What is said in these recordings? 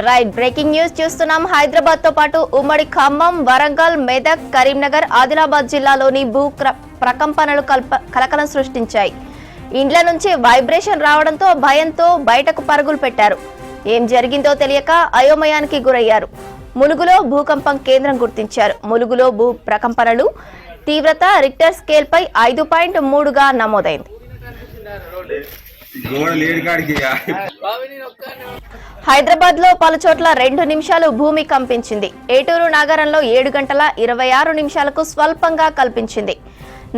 Right breaking news చూస్తున్నాం. హైదరాబాద్ తో పాటు ఉమ్మడి ఖమ్మం, వరంగల్, మెదక్, కరీంనగర్, ఆదిలాబాద్ జిల్లాలోని భూ ప్రకంపనలు కలకలం సృష్టించాయి. ఇండ్ల నుంచి వైబ్రేషన్ రావడంతో భయంతో బయటకు పరుగులు పెట్టారు. ఏం జరిగిందో తెలియక అయోమయానికి గురయ్యారు. ములుగులో భూకంపం కేంద్రం గుర్తించారు. ములుగులో భూ ప్రకంపనలు తీవ్రత రిక్టర్ స్కేల్ పై 5.3గా నమోదైంది. హైదరాబాద్ లో పలు చోట్ల 2 నిమిషాలు భూమి కంపించింది. ఏటూరు నగరంలో 7 గంటల 26 నిమిషాలకు స్వల్పంగా కల్పించింది.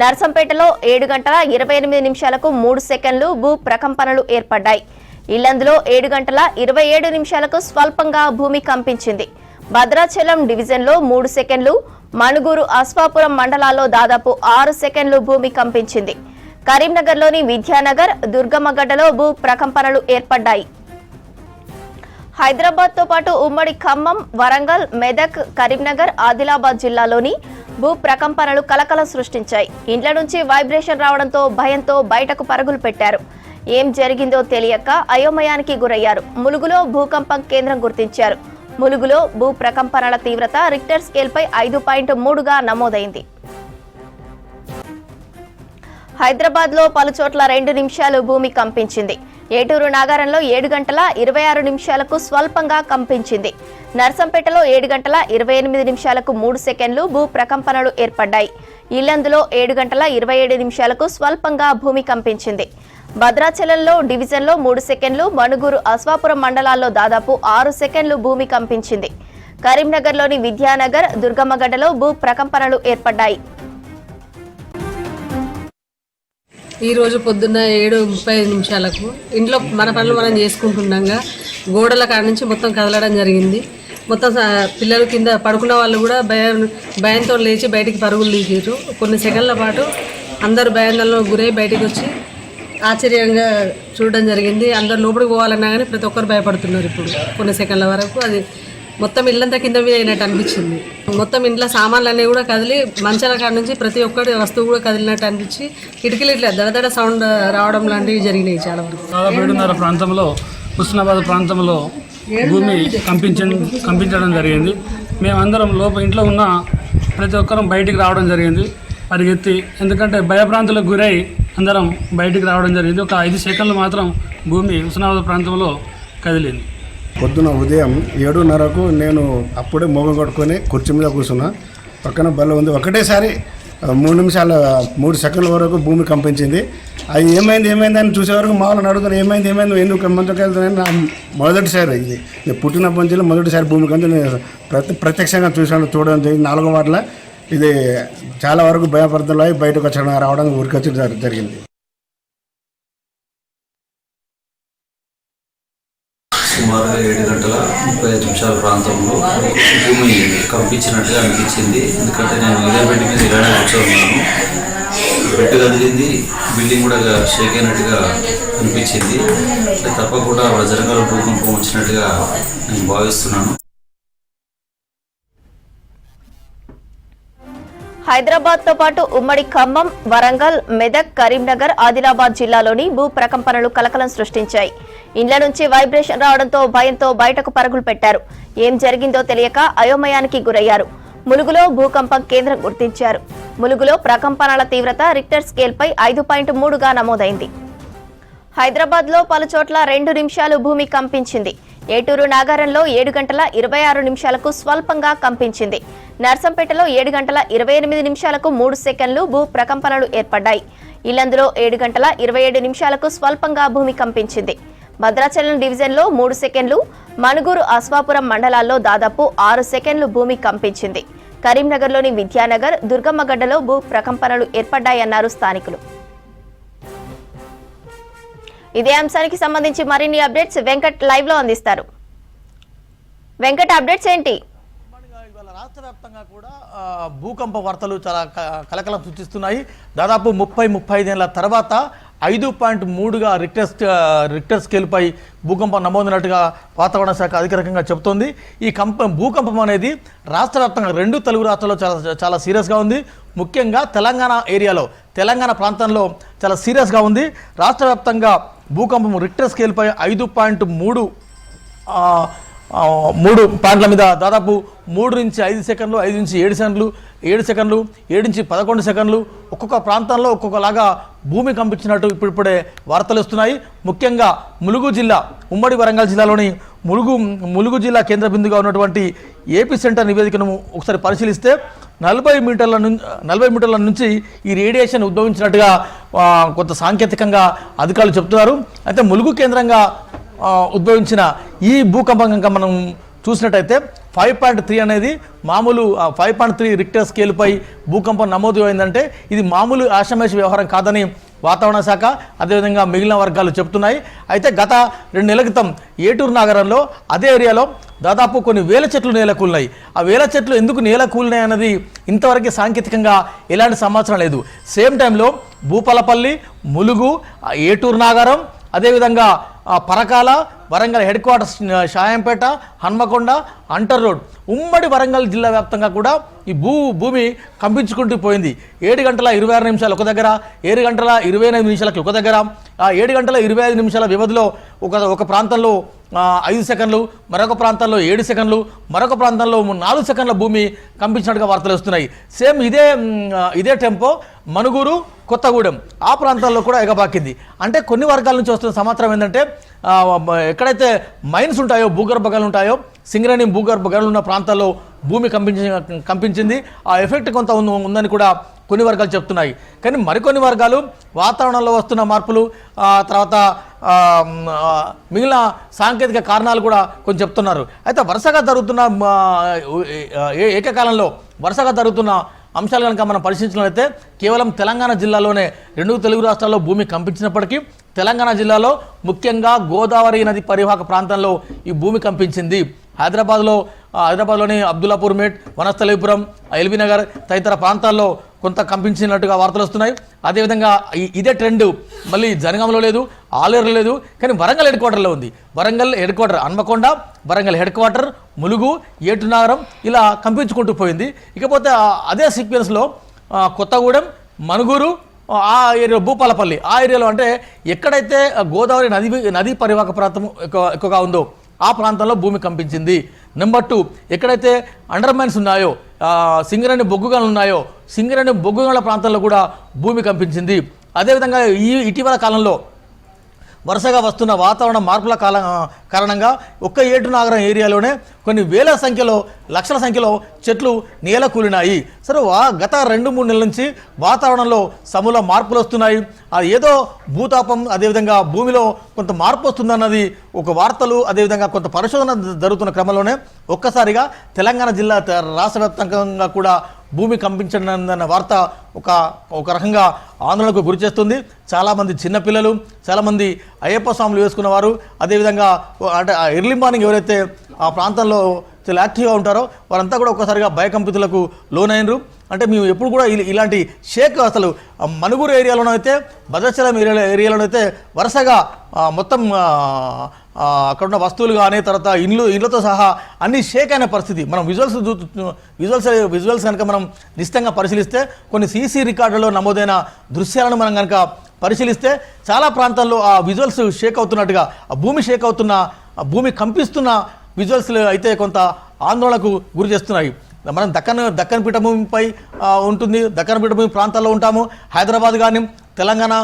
నర్సంపేటలో 7 గంటల 28 నిమిషాలకు 3 సెకండ్లు భూ ప్రకంపనలు ఏర్పడ్డాయి. ఇల్లందులో 7 గంటల 27 నిమిషాలకు స్వల్పంగా భూమి కంపించింది. భద్రాచలం డివిజన్లో 3 సెకండ్లు, మణుగూరు, అశ్వాపురం మండలాల్లో దాదాపు 6 సెకండ్లు భూమి కంపించింది. కరీంనగర్లోని విద్యానగర్, దుర్గమ్మగడ్డలో భూ ప్రకంపనలు ఏర్పడ్డాయి. హైదరాబాద్ తో పాటు ఉమ్మడి ఖమ్మం, వరంగల్, మెదక్, కరీంనగర్, ఆదిలాబాద్ జిల్లాలోని భూ ప్రకంపనలు కలకలం సృష్టించాయి. ఇండ్ల నుంచి వైబ్రేషన్ రావడంతో భయంతో బయటకు పరుగులు పెట్టారు. ఏం జరిగిందో తెలియక అయోమయానికి గురయ్యారు. ములుగులో భూకంపం కేంద్రం గుర్తించారు. ములుగులో భూ ప్రకంపనల తీవ్రత రిక్టర్ స్కేల్ పై 5.3గా నమోదైంది. హైదరాబాద్ లో పలు చోట్ల 2 నిమిషాలు భూమి కంపించింది. ఏటూరు నగరంలో 7 గంటల 26 నిమిషాలకు స్వల్పంగా కంపించింది. నర్సంపేటలో 7 గంటల 28 నిమిషాలకు 3 సెకండ్లు భూ ప్రకంపనలు ఏర్పడ్డాయి. ఇల్లందులో 7 గంటల 27 నిమిషాలకు స్వల్పంగా భూమి కంపించింది. భద్రాచలంలో డివిజన్లో 3 సెకండ్లు, మణుగూరు, అశ్వాపురం మండలాల్లో దాదాపు 6 సెకండ్లు భూమి కంపించింది. కరీంనగర్లోని విద్యానగర్, దుర్గమ్మగడ్డలో భూ ప్రకంపనలు ఏర్పడ్డాయి. ఈరోజు పొద్దున్న 7:35 నిమిషాలకు ఇంట్లో మన పనులు మనం చేసుకుంటుండగా గోడల కాడ నుంచి మొత్తం కదలడం జరిగింది. మొత్తం పిల్లలు కింద పడుకున్న వాళ్ళు కూడా భయంతో లేచి బయటికి పరుగులు తీసారు. కొన్ని సెకండ్ల పాటు అందరూ భయాందోళనలో గురై బయటికి వచ్చి ఆశ్చర్యంగా చూడడం జరిగింది. అందరు లోపలికి పోవాలన్నా కానీ ప్రతి ఒక్కరు భయపడుతున్నారు. ఇప్పుడు కొన్ని సెకండ్ల వరకు అది మొత్తం ఇల్లంతా కింద మీద అయినట్టు అనిపించింది. మొత్తం ఇంట్లో సామాన్లు అన్నీ కూడా కదిలి మంచాల కాడ నుంచి ప్రతి ఒక్కటి వస్తువు కూడా కదిలినట్టు అనిపించి కిటికీలు ఇట్లా దడదడ సౌండ్ రావడం లాంటివి జరిగినాయి. చాలా వరకు 7:30 ప్రాంతంలో హుస్నాబాద్ ప్రాంతంలో భూమి కంపించడం జరిగింది. మేమందరం ఇంట్లో ఉన్న ప్రతి ఒక్కరం బయటికి రావడం జరిగింది పరిగెత్తి. ఎందుకంటే భయప్రాంతాలకు గురై అందరం బయటికి రావడం జరిగింది. ఒక 5 సెకండ్లు మాత్రం భూమి హుస్నాబాద్ ప్రాంతంలో కదిలింది. పొద్దున ఉదయం 7:30కు నేను అప్పుడే మోగం కొట్టుకొని కుర్చీ మీద కూర్చున్నా. పక్కన బల్ల ఉంది. ఒకటేసారి 3 సెకండ్ల వరకు భూమి కంపించింది. అది ఏమైంది అని చూసే వరకు మా వాళ్ళని అడుగుతాను, ఏమైంది ఎందుకు మందుకు వెళ్తానని నా మొదటిసారి ఇది నేను పుట్టినప్పటి నుంచి మొదటిసారి భూమి కంటే నేను ప్రత్యక్షంగా చూడడం జరిగింది. 4వ వార్డులో ఇది చాలా వరకు భయపడుతున్నాయి. బయటకు వచ్చి రావడం ఊరికి వచ్చి జరిగింది. సుమారుగా 7 గంటల 35 నిమిషాల ప్రాంతంలో భూమి కంపించినట్టుగా అనిపించింది. ఎందుకంటే నేను ఇదే బెడ్ మీద ఇలానే కూర్చోన్నాను. బెడ్ కదిలింది, బిల్డింగ్ కూడా షేక్ అయినట్టుగా అనిపించింది. తప్పకుండా వజ్రకాల భూకంపం వచ్చినట్టుగా నేను భావిస్తున్నాను. హైదరాబాద్ తో పాటు ఉమ్మడి ఖమ్మం, వరంగల్, మెదక్, కరీంనగర్, ఆదిలాబాద్ జిల్లాలోని భూ ప్రకంపనలు కలకలం సృష్టించాయి. ఇండ్ల నుంచి వైబ్రేషన్ రావడంతో భయంతో బయటకు పరుగులు పెట్టారు. ఏం జరిగిందో తెలియక అయోమయానికి గురయ్యారు. ములుగులో భూకంపం కేంద్రం గుర్తించారు. ములుగులో ప్రకంపనల తీవ్రత రిక్టర్ స్కేల్ పై 5.3గా నమోదైంది. హైదరాబాద్ లో పలు చోట్ల 2 నిమిషాలు భూమి కంపించింది. ఏటూరు నగరంలో 7 గంటల 26 నిమిషాలకు స్వల్పంగా కంపించింది. నర్సంపేటలో 7 గంటల 28 నిమిషాలకు 3 సెకండ్లు భూ ప్రకంపనలు ఏర్పడ్డాయి. ఇల్లందులో 7 గంటల 27 నిమిషాలకు స్వల్పంగా భూమి కంపించింది. భద్రాచలం డివిజన్లో 3 సెకండ్లు, మణుగూరు, అశ్వాపురం మండలాల్లో దాదాపు 6 సెకండ్లు భూమి కంపించింది. కరీంనగర్లోని విద్యానగర్, దుర్గమ్మగడ్డలో భూ ప్రకంపనలు ఏర్పడ్డాయన్నారు స్థానికులు. ఇదే అంశానికి సంబంధించి మరిన్ని అప్డేట్స్ వెంకట్ లైవ్ లో అందిస్తారు. వెంకట్, అప్డేట్స్ ఏంటి? రాష్ట్ర వ్యాప్తంగా కూడా భూకంప వార్తలు చాలా కలకలం సృష్టిస్తున్నాయి. దాదాపు 35 ఏళ్ల తర్వాత 5.3గా రిక్టర్ స్కేల్పై భూకంపం నమోదైనట్టుగా వాతావరణ శాఖ అధికారికంగా చెబుతోంది. ఈ భూకంపం అనేది రాష్ట్ర వ్యాప్తంగా 2 తెలుగు రాష్ట్రాల్లో చాలా సీరియస్గా ఉంది. ముఖ్యంగా తెలంగాణ ప్రాంతంలో చాలా సీరియస్గా ఉంది. రాష్ట్ర వ్యాప్తంగా భూకంపం రిక్టర్ స్కేల్పై 5.3 3 పాయింట్ల మీద దాదాపు 3 నుంచి 5 సెకండ్లు, 5 నుంచి 7 సెకండ్లు, 7 సెకండ్లు, 7 నుంచి 11 సెకండ్లు ఒక్కొక్క ప్రాంతంలో ఒక్కొక్కలాగా భూమి కంపించినట్టు ఇప్పుడిప్పుడే వార్తలు వస్తున్నాయి. ముఖ్యంగా ములుగు జిల్లా, ఉమ్మడి వరంగల్ జిల్లాలోని ములుగు జిల్లా కేంద్ర బిందుగా ఉన్నటువంటి ఏపీ సెంటర్ నివేదికను ఒకసారి పరిశీలిస్తే 40 మీటర్ల నుంచి ఈ రేడియేషన్ ఉద్భవించినట్టుగా కొంత సాంకేతికంగా అధికారులు చెప్తున్నారు. అయితే ములుగు కేంద్రంగా ఉద్భవించిన ఈ భూకంపం కనుక మనం చూసినట్టయితే 5.3 అనేది మామూలు 5.3 రిక్టర్ స్కేల్పై భూకంపం నమోదు అయిందంటే ఇది మామూలు ఆషామాషి వ్యవహారం కాదని వాతావరణ శాఖ అదేవిధంగా మిగిలిన వర్గాలు చెప్తున్నాయి. అయితే గత 2 నెలల క్రితం ఏటూరు నగరంలో అదే ఏరియాలో దాదాపు కొన్ని వేల చెట్లు నేలకూలినాయి. ఆ వేల చెట్లు ఎందుకు నేలకూలినాయి అన్నది ఇంతవరకు సాంకేతికంగా ఎలాంటి సమాచారం లేదు. సేమ్ టైంలో భూపాలపల్లి, ములుగు, ఏటూరు నగరం, అదేవిధంగా పరకాల, వరంగల్ హెడ్ క్వార్టర్స్ షాయంపేట, హన్మకొండ, అంటర్ రోడ్, ఉమ్మడి వరంగల్ జిల్లా వ్యాప్తంగా కూడా ఈ భూమి కంపించుకుంటూ పోయింది. 7 గంటల 26 నిమిషాలు ఒక దగ్గర, 7 గంటల 28 నిమిషాలకి ఒక దగ్గర, 7 గంటల 25 నిమిషాల వ్యవధిలో ఒక ప్రాంతంలో 5 సెకండ్లు, మరొక ప్రాంతంలో 7 సెకండ్లు, మరొక ప్రాంతంలో 4 సెకండ్ల భూమి కంపించినట్టుగా వార్తలు వస్తున్నాయి. సేమ్ ఇదే టెంపో మనుగూరు, కొత్తగూడెం ఆ ప్రాంతాల్లో కూడా ఎగబాకింది. అంటే కొన్ని వర్గాల నుంచి వస్తున్న సమాచారం ఏంటంటే ఎక్కడైతే మైన్స్ ఉంటాయో, భూగర్భ గనులు ఉంటాయో, సింగరేణి భూగర్భ గనులు ఉన్న ప్రాంతాల్లో భూమి కంపించింది. ఆ ఎఫెక్ట్ కొంత ఉందని కూడా కొన్ని వర్గాలు చెప్తున్నాయి. కానీ మరికొన్ని వర్గాలు వాతావరణంలో వస్తున్న మార్పులు, తర్వాత మిగిలిన సాంకేతిక కారణాలు కూడా కొంచెం చెప్తున్నారు. అయితే వరుసగా జరుగుతున్న ఏకకాలంలో వరుసగా జరుగుతున్న అంశాలు కనుక మనం పరిశీలించినట్లయితే కేవలం తెలంగాణ జిల్లాలోనే 2 తెలుగు రాష్ట్రాల్లో భూమి కంపించినప్పటికీ తెలంగాణ జిల్లాలో ముఖ్యంగా గోదావరి నది పరివాహక ప్రాంతంలో ఈ భూమి కంపించింది. హైదరాబాద్లోని అబ్దుల్లాపూర్ మేట్, వనస్థలీపురం, ఎల్బీ నగర్ తదితర ప్రాంతాల్లో కొంత కంపించినట్టుగా వార్తలు వస్తున్నాయి. అదేవిధంగా ఇదే ట్రెండ్ మళ్ళీ జనగాంలో లేదు, ఆలేరులో లేదు, కానీ వరంగల్ హెడ్ క్వార్టర్లో ఉంది. Warangal headquarter Hanmakonda, Warangal headquarter Mulugu, Eturnagaram ఇలా కంపించుకుంటూ పోయింది. ఇకపోతే అదే సీక్వెన్స్లో కొత్తగూడెం, మనుగూరు, ఆ ఏరియా భూపాలపల్లి ఆ ఏరియాలో అంటే ఎక్కడైతే గోదావరి నది పరివాహక ప్రాంతం ఎక్కువగా ఉందో ఆ ప్రాంతంలో భూమి కంపించింది. నెంబర్ 2 ఎక్కడైతే అండర్ మైన్స్ ఉన్నాయో, సింగరేణి బొగ్గుగనులు ఉన్నాయో, సింగరేణి బొగ్గుగనుల ప్రాంతంలో కూడా భూమి కంపించింది. అదేవిధంగా ఇటీవల కాలంలో వరుసగా వస్తున్న వాతావరణ మార్పుల కారణంగా ఒక్క ఏటూరు నగరం ఏరియాలోనే కొన్ని వేల సంఖ్యలో, లక్షల సంఖ్యలో చెట్లు నేల కూలినాయి. సరే, గత 2-3 నెలల నుంచి వాతావరణంలో సమూల మార్పులు వస్తున్నాయి. ఏదో భూతాపం, అదేవిధంగా భూమిలో కొంత మార్పు వస్తుందన్నది ఒక వార్తలు, అదేవిధంగా కొంత పరిశోధన జరుగుతున్న క్రమంలోనే ఒక్కసారిగా తెలంగాణ జిల్లా రాష్ట్ర వ్యాప్తంగా కూడా భూమి కంపించదన్న వార్త ఒక రకంగా ఆందోళనకు గురి చేస్తుంది. చాలామంది చిన్నపిల్లలు, చాలామంది అయ్యప్ప స్వాములు వేసుకున్నవారు, అదేవిధంగా అంటే ఎర్లీ మార్నింగ్ ఎవరైతే ఆ ప్రాంతంలో చాలా యాక్టివ్గా ఉంటారో వారంతా కూడా ఒక్కసారిగా భయకంపితులకు లోనైనరు. అంటే మేము ఎప్పుడు కూడా ఇలాంటి షేక్ అసలు మనుగూరు ఏరియాలోనో అయితే, భద్రాచలం ఏరియాలోనైతే వరుసగా మొత్తం అక్కడున్న వస్తువులు కానీ, తర్వాత ఇళ్ళతో సహా అన్ని షేక్ అయిన పరిస్థితి. మనం విజువల్స్ కనుక మనం నిశ్చితంగా పరిశీలిస్తే, కొన్ని సీసీ రికార్డులలో నమోదైన దృశ్యాలను మనం కనుక పరిశీలిస్తే చాలా ప్రాంతాల్లో ఆ విజువల్స్ షేక్ అవుతున్నట్టుగా, ఆ భూమి షేక్ అవుతున్న, ఆ భూమి కంపిస్తున్న విజువల్స్ అయితే కొంత ఆందోళనకు గురి చేస్తున్నాయి. మనం దక్కన్ పీఠభూమిపై ఉంటుంది, దక్కన్ పీఠభూమి ప్రాంతాల్లో ఉంటాము. హైదరాబాద్ కానీ, తెలంగాణ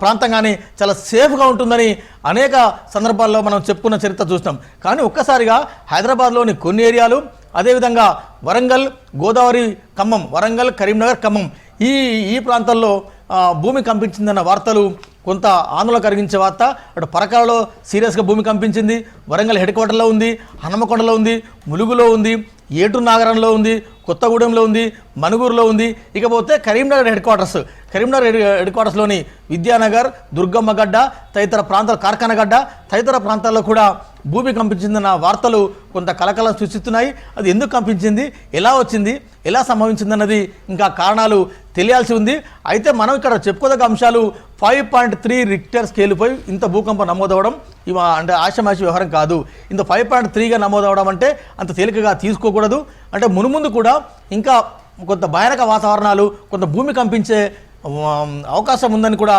ప్రాంతం కానీ చాలా సేఫ్గా ఉంటుందని అనేక సందర్భాల్లో మనం చెప్పుకున్న చరిత్ర చూస్తాం. కానీ ఒక్కసారిగా హైదరాబాద్లోని కొన్ని ఏరియాలు, అదేవిధంగా వరంగల్, గోదావరి, ఖమ్మం, వరంగల్, కరీంనగర్, ఖమ్మం ఈ ప్రాంతాల్లో భూమి కంపించిందన్న వార్తలు కొంత ఆందోళన కలిగించే వార్త. అటు పరకాలలో సీరియస్గా భూమి కంపించింది, వరంగల్ హెడ్ క్వార్టర్లో ఉంది, హన్మకొండలో ఉంది, ములుగులో ఉంది, ఏటూరు నగరంలో ఉంది, కొత్తగూడెంలో ఉంది, మనుగూరులో ఉంది. ఇకపోతే కరీంనగర్ హెడ్ క్వార్టర్స్లోని విద్యానగర్, దుర్గమ్మగడ్డ తదితర ప్రాంతాలు, కార్ఖానగడ్డ తదితర ప్రాంతాల్లో కూడా భూమి కంపించిందన్న వార్తలు కొంత కలకలం సృష్టిస్తున్నాయి. అది ఎందుకు కంపించింది, ఎలా వచ్చింది, ఎలా సంభవించిందన్నది ఇంకా కారణాలు తెలియాల్సి ఉంది. అయితే మనం ఇక్కడ చెప్పుకోదగ్గ అంశాలు 5.3 రిక్టర్ స్కేలుపై ఇంత భూకంపం నమోదవడం అంటే ఆషామాషి వ్యవహారం కాదు. ఇంత 5.3గా నమోదవడం అంటే అంత తేలికగా తీసుకోకూడదు. అంటే మునుముందు కూడా ఇంకా కొంత భయానక వాతావరణాలు, కొంత భూమి కంపించే అవకాశం ఉందని కూడా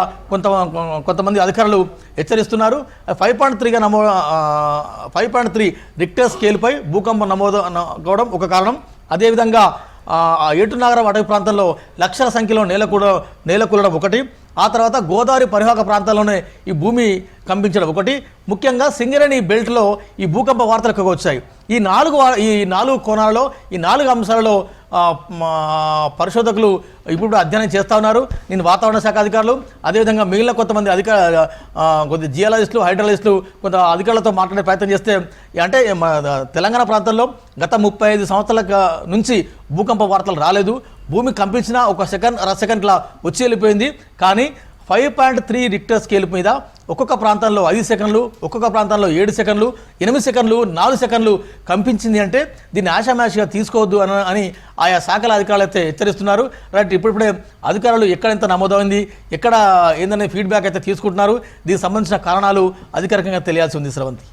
కొంతమంది అధికారులు హెచ్చరిస్తున్నారు. 5.3గా 5.3 రిక్టర్ స్కేల్పై భూకంపం నమోదు కావడం ఒక కారణం. అదేవిధంగా ఏటునగరం అటవీ ప్రాంతంలో లక్షల సంఖ్యలో నేలకూలడం ఒకటి. ఆ తర్వాత గోదావరి పరివాహక ప్రాంతాల్లోనే ఈ భూమి కంపించడం ఒకటి. ముఖ్యంగా సింగరేణి బెల్ట్లో ఈ భూకంప వార్తలు ఎక్కువగా వచ్చాయి. ఈ నాలుగు కోణాలలో ఈ 4 అంశాలలో పరిశోధకులు ఇప్పుడు అధ్యయనం చేస్తూ ఉన్నారు. నేను వాతావరణ శాఖ అధికారులు అదేవిధంగా మిగిలిన కొంతమంది కొద్ది జియాలజిస్టులు హైడ్రాలజిస్టులు కొంత అధికారులతో మాట్లాడే ప్రయత్నం చేస్తే అంటే తెలంగాణ ప్రాంతంలో గత 35 సంవత్సరాల నుంచి భూకంప వార్తలు రాలేదు. భూమి కంపించినా ఒక సెకండ్ 2 సెకండ్ల వచ్చి వెళ్ళిపోయింది. కానీ 5.3 రిక్టర్ స్కేల్ మీద ఒక్కొక్క ప్రాంతంలో 5 సెకండ్లు, ఒక్కొక్క ప్రాంతంలో 7 సెకండ్లు, 8 సెకండ్లు, 4 సెకండ్లు కంపించింది అంటే దీన్ని ఆషామాషిగా తీసుకోవద్దు అని ఆయా శాఖల అధికారులు అయితే హెచ్చరిస్తున్నారు. రైట్, ఇప్పుడే అధికారులు ఎక్కడ ఎంత నమోదైంది, ఎక్కడ ఏందనే ఫీడ్బ్యాక్ అయితే తీసుకుంటున్నారు. దీనికి సంబంధించిన కారణాలు అధికారికంగా తెలియాల్సి ఉంది. శ్రవంతి.